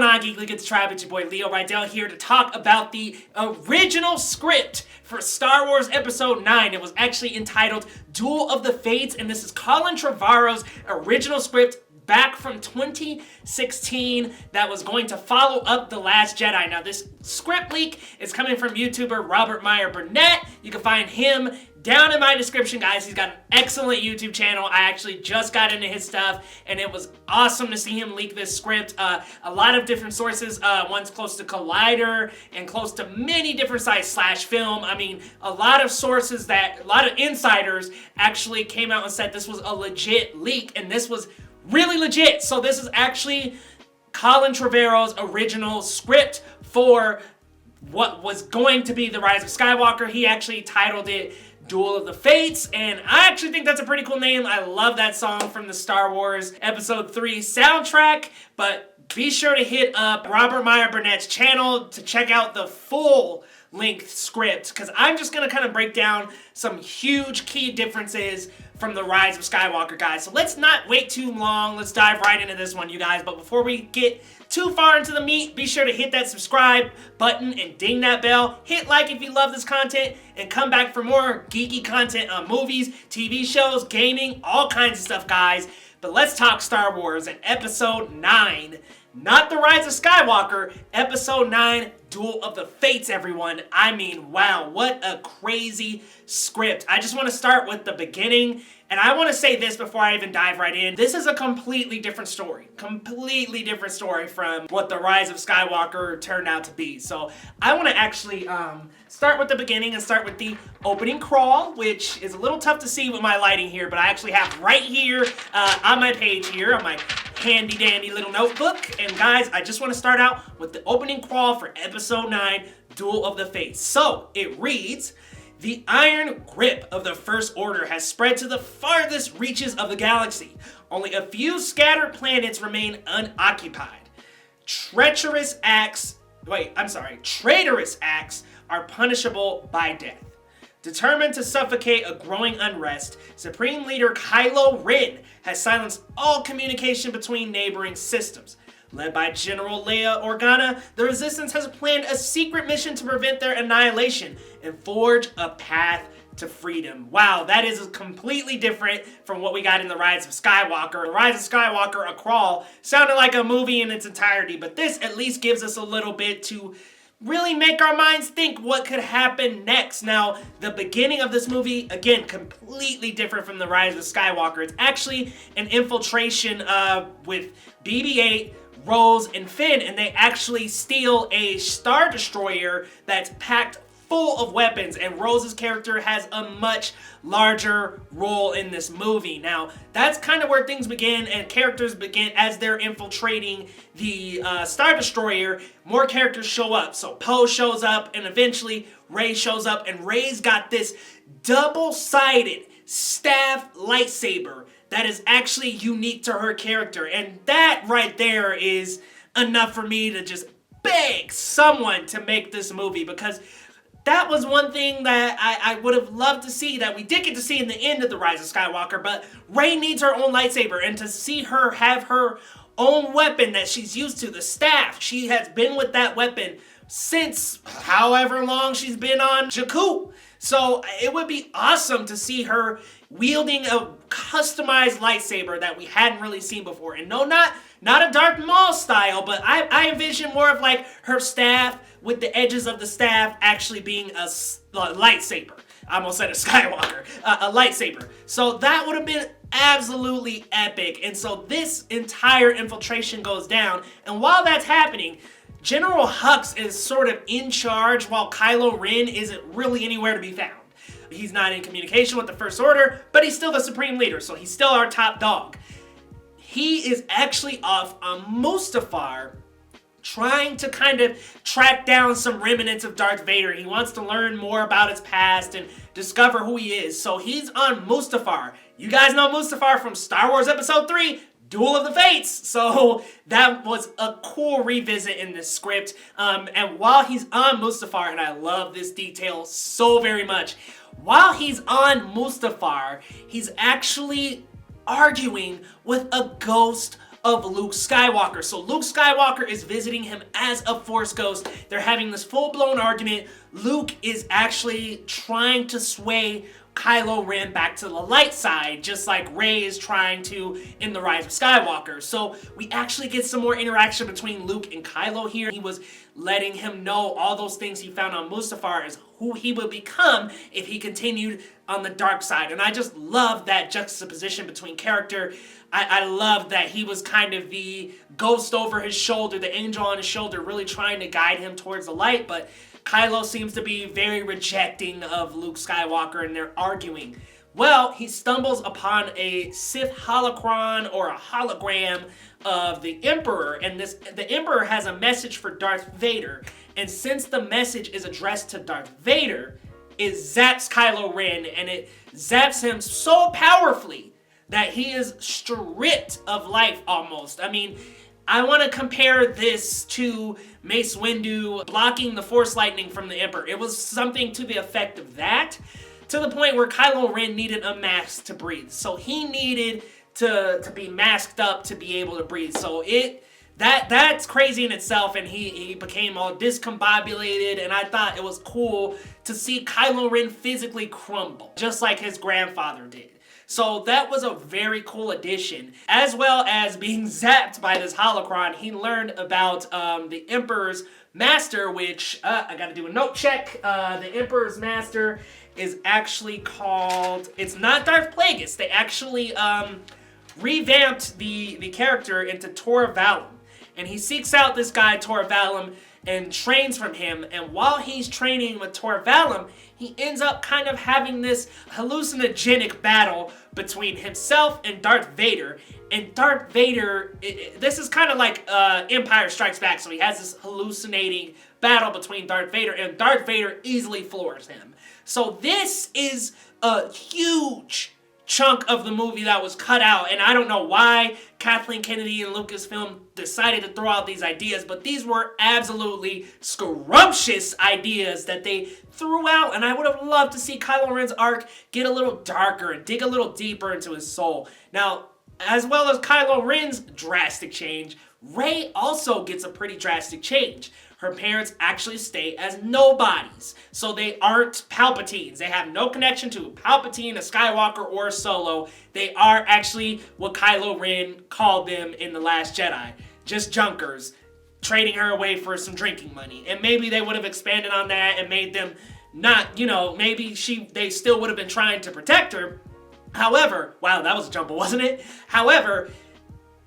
going on, Geekly Goods Tribe? It's your boy Leo Rydell here to talk about the original script for Star Wars Episode 9. It was actually entitled Duel of the Fates, and this is Colin Trevorrow's original script back from 2016 that was going to follow up The Last Jedi. Now, this script leak is coming from YouTuber Robert Meyer Burnett. You can find him down in my description, guys. He's got an excellent YouTube channel. I actually just got into his stuff, and it was awesome to see him leak this script. A lot of different sources, one's close to Collider and close to many different sites, Slash Film. I mean, a lot of sources a lot of insiders actually came out and said this was a legit leak, and this was really legit. So this is actually Colin Trevorrow's original script for what was going to be The Rise of Skywalker. He actually titled it Duel of the Fates, and I actually think that's a pretty cool name. I love that song from the Star Wars Episode 3 soundtrack, but be sure to hit up Robert Meyer Burnett's channel to check out the full length script, because I'm just going to kind of break down some huge key differences from The Rise of Skywalker, guys. So let's not wait too long. Let's dive right into this one, you guys. But before we get too far into the meat, be sure to hit that subscribe button and ding that bell. Hit like if you love this content, and come back for more geeky content on movies, TV shows, gaming, all kinds of stuff, guys. But let's talk Star Wars and Episode 9. Not The Rise of Skywalker, Episode 9, Duel of the Fates, everyone. I mean, wow, what a crazy script. I just want to start with the beginning, and I want to say this before I even dive right in. This is a completely different story. Completely different story from what The Rise of Skywalker turned out to be. So I want to actually start with the beginning and start with the opening crawl, which is a little tough to see with my lighting here, but I actually have right here on my page here, on my handy dandy little notebook. And guys, I just want to start out with the opening crawl for Episode 9, Duel of the Fates. So it reads, "The iron grip of the First Order has spread to the farthest reaches of the galaxy. Only a few scattered planets remain unoccupied. Traitorous acts are punishable by death. Determined to suffocate a growing unrest, Supreme Leader Kylo Ren has silenced all communication between neighboring systems. Led by General Leia Organa, the Resistance has planned a secret mission to prevent their annihilation and forge a path to freedom." Wow, that is completely different from what we got in The Rise of Skywalker. The Rise of Skywalker, a crawl, sounded like a movie in its entirety, but this at least gives us a little bit to really make our minds think what could happen next. Now, the beginning of this movie, again, completely different from The Rise of Skywalker. It's actually an infiltration with BB-8, Rose, and Finn, and they actually steal a Star Destroyer that's packed full of weapons, and Rose's character has a much larger role in this movie. Now, that's kind of where things begin, and characters begin as they're infiltrating the Star Destroyer. More characters show up. So Poe shows up, and eventually Rey shows up, and Rey's got this double-sided staff lightsaber that is actually unique to her character, and that right there is enough for me to just beg someone to make this movie, because that was one thing that I would have loved to see, that we did get to see in the end of The Rise of Skywalker, but Rey needs her own lightsaber, and to see her have her own weapon that she's used to, the staff. She has been with that weapon since however long she's been on Jakku. So it would be awesome to see her wielding a customized lightsaber that we hadn't really seen before. And no, not a Darth Maul style, but I envision more of like her staff with the edges of the staff actually being a lightsaber. I almost said a Skywalker, a lightsaber. So that would have been absolutely epic. And so this entire infiltration goes down. And while that's happening, General Hux is sort of in charge while Kylo Ren isn't really anywhere to be found. He's not in communication with the First Order, but he's still the Supreme Leader, so he's still our top dog. He is actually off on Mustafar, trying to kind of track down some remnants of Darth Vader. He wants to learn more about his past and discover who he is. So he's on Mustafar. You guys know Mustafar from Star Wars Episode 3, Duel of the Fates. So that was a cool revisit in this script. And while he's on Mustafar, and I love this detail so very much, while he's on Mustafar, he's actually arguing with a ghost of Luke Skywalker. So Luke Skywalker is visiting him as a Force ghost. They're having this full-blown argument. Luke is actually trying to sway Kylo Ren back to the light side, just like Rey is trying to in The Rise of Skywalker. So we actually get some more interaction between Luke and Kylo here. He was letting him know all those things he found on Mustafar is who he would become if he continued on the dark side. And I just love that juxtaposition between character. I love that he was kind of the ghost over his shoulder, the angel on his shoulder, really trying to guide him towards the light, but Kylo seems to be very rejecting of Luke Skywalker, and they're arguing. Well, he stumbles upon a Sith holocron or a hologram of the Emperor, and the Emperor has a message for Darth Vader, and since the message is addressed to Darth Vader, it zaps Kylo Ren, and it zaps him so powerfully that he is stripped of life almost. I mean, I want to compare this to Mace Windu blocking the Force lightning from the Emperor. It was something to the effect of that, to the point where Kylo Ren needed a mask to breathe. So he needed to be masked up to be able to breathe. So that's crazy in itself, and he became all discombobulated, and I thought it was cool to see Kylo Ren physically crumble, just like his grandfather did. So that was a very cool addition. As well as being zapped by this holocron, he learned about the Emperor's master, which, I gotta do a note check. The Emperor's master is actually called, it's not Darth Plagueis. They actually revamped the character into Tor Valum. And he seeks out this guy, Tor Valum, and trains from him. And while he's training with Tor Valum, he ends up kind of having this hallucinogenic battle between himself and Darth Vader. And Darth Vader, this is kind of like Empire Strikes Back. So he has this hallucinating battle between Darth Vader, and Darth Vader easily floors him. So this is a huge chunk of the movie that was cut out, and I don't know why Kathleen Kennedy and Lucasfilm decided to throw out these ideas, but these were absolutely scrumptious ideas that they threw out, and I would have loved to see Kylo Ren's arc get a little darker and dig a little deeper into his soul. Now, as well as Kylo Ren's drastic change, Rey also gets a pretty drastic change. Her parents actually stay as nobodies, so they aren't Palpatines. They have no connection to Palpatine, a Skywalker, or a Solo. They are actually what Kylo Ren called them in The Last Jedi, just junkers, trading her away for some drinking money. And maybe they would have expanded on that and made them not, maybe they still would have been trying to protect her. However, wow, that was a jumble, wasn't it? However,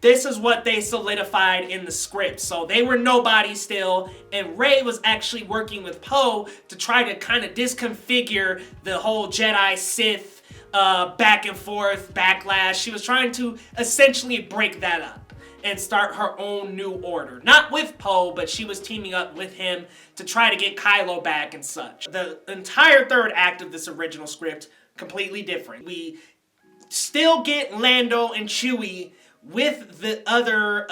this is what they solidified in the script. So they were nobody still, and Rey was actually working with Poe to try to kind of disconfigure the whole Jedi Sith back and forth backlash. She was trying to essentially break that up and start her own new order. Not with Poe, but she was teaming up with him to try to get Kylo back and such. The entire third act of this original script, completely different. We still get Lando and Chewie with the other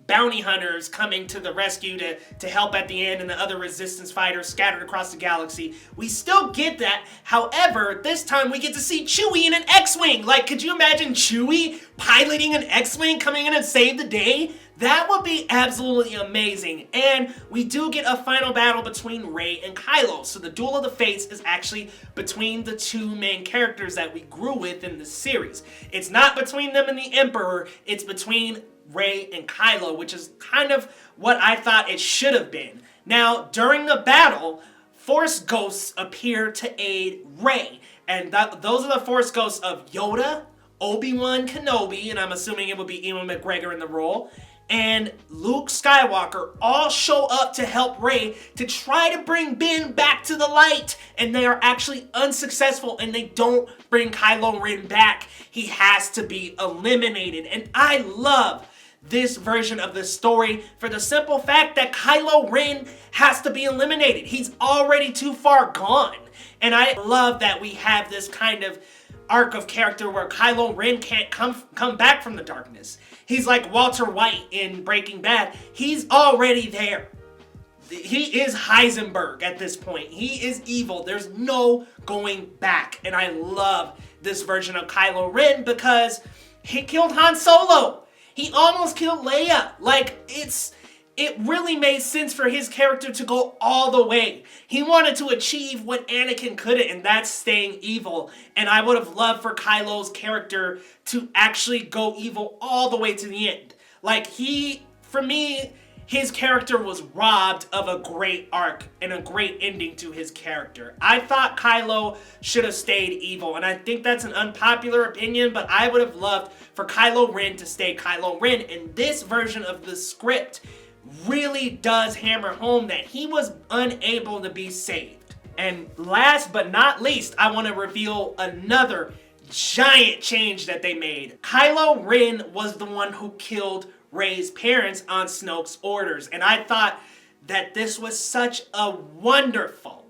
bounty hunters coming to the rescue to help at the end, and the other resistance fighters scattered across the galaxy. We still get that. However, this time we get to see Chewie in an X-Wing. Like, could you imagine Chewie piloting an X-Wing coming in and save the day? That would be absolutely amazing. And we do get a final battle between Rey and Kylo. So the Duel of the Fates is actually between the two main characters that we grew with in this series. It's not between them and the Emperor. It's between Rey and Kylo, which is kind of what I thought it should have been. Now, during the battle, Force Ghosts appear to aid Rey. And those are the Force Ghosts of Yoda, Obi-Wan Kenobi, and I'm assuming it would be Ewan McGregor in the role, and Luke Skywalker all show up to help Rey to try to bring Ben back to the light, and they are actually unsuccessful, and they don't bring Kylo Ren back. He has to be eliminated, and I love this version of the story for the simple fact that Kylo Ren has to be eliminated. He's already too far gone, and I love that we have this kind of arc of character where Kylo Ren can't come back from the darkness. He's like Walter White in Breaking Bad. He's already there. He is Heisenberg at this point. He is evil. There's no going back. And I love this version of Kylo Ren because he killed Han Solo. He almost killed Leia. Like, it really made sense for his character to go all the way. He wanted to achieve what Anakin couldn't, and that's staying evil. And I would have loved for Kylo's character to actually go evil all the way to the end. Like, for me, his character was robbed of a great arc and a great ending to his character. I thought Kylo should have stayed evil, and I think that's an unpopular opinion, but I would have loved for Kylo Ren to stay Kylo Ren. And this version of the script really does hammer home that he was unable to be saved. And last but not least, I want to reveal another giant change that they made. Kylo Ren was the one who killed Rey's parents on Snoke's orders, and I thought that this was such a wonderful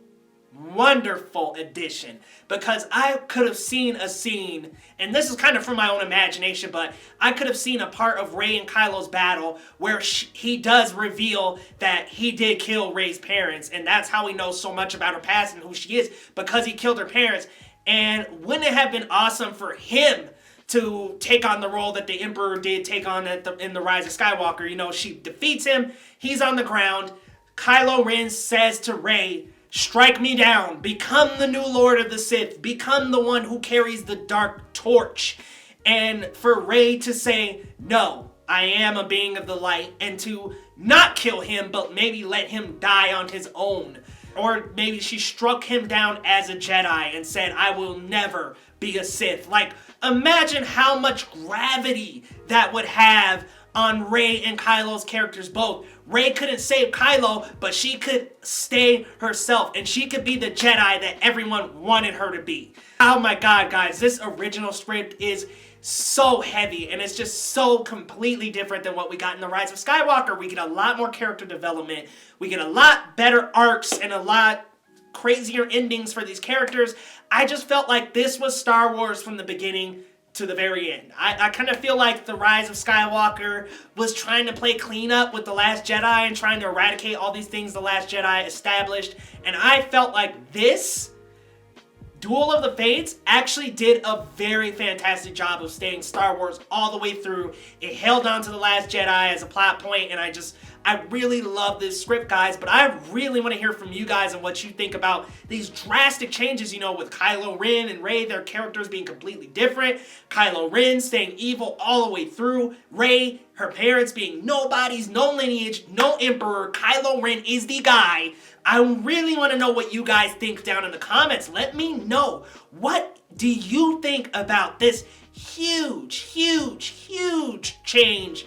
addition, because I could have seen a scene, and this is kind of from my own imagination, but I could have seen a part of Rey and Kylo's battle where he does reveal that he did kill Rey's parents, and that's how we know so much about her past and who she is, because he killed her parents. And wouldn't it have been awesome for him to take on the role that the Emperor did take on in The Rise of Skywalker? You know, she defeats him, he's on the ground, Kylo Ren says to Rey, "Strike me down, become the new Lord of the Sith, become the one who carries the dark torch." And for Rey to say, "No, I am a being of the light," and to not kill him, but maybe let him die on his own. Or maybe she struck him down as a Jedi and said, "I will never be a Sith." Like, imagine how much gravity that would have on Rey and Kylo's characters both. Rey couldn't save Kylo, but she could stay herself, and she could be the Jedi that everyone wanted her to be. Oh my god, guys, this original script is so heavy, and it's just so completely different than what we got in The Rise of Skywalker. We get a lot more character development, we get a lot better arcs, and a lot crazier endings for these characters. I just felt like this was Star Wars from the beginning to the very end. I kind of feel like The Rise of Skywalker was trying to play cleanup with The Last Jedi and trying to eradicate all these things The Last Jedi established, and I felt like this Duel of the Fates actually did a very fantastic job of staying Star Wars all the way through. It held on to The Last Jedi as a plot point, and I really love this script, guys, but I really want to hear from you guys and what you think about these drastic changes, you know, with Kylo Ren and Rey, their characters being completely different, Kylo Ren staying evil all the way through, Rey, her parents being nobodies, no lineage, no emperor, Kylo Ren is the guy. I really want to know what you guys think down in the comments. Let me know. What do you think about this huge change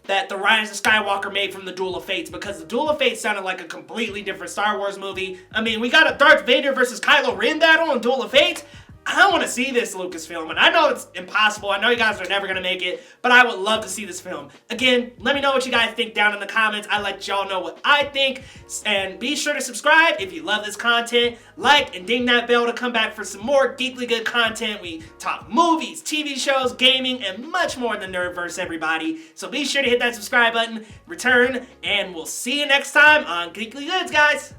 that The Rise of Skywalker made from the Duel of Fates? Because the Duel of Fates sounded like a completely different Star Wars movie. I mean, we got a Darth Vader versus Kylo Ren battle in Duel of Fates. I want to see this, Lucasfilm, and I know it's impossible. I know you guys are never going to make it, but I would love to see this film. Again, let me know what you guys think down in the comments. I let y'all know what I think, and be sure to subscribe if you love this content. Like and ding that bell to come back for some more Geekly Good content. We talk movies, TV shows, gaming, and much more in the Nerdverse, everybody. So be sure to hit that subscribe button, return, and we'll see you next time on Geekly Goods, guys.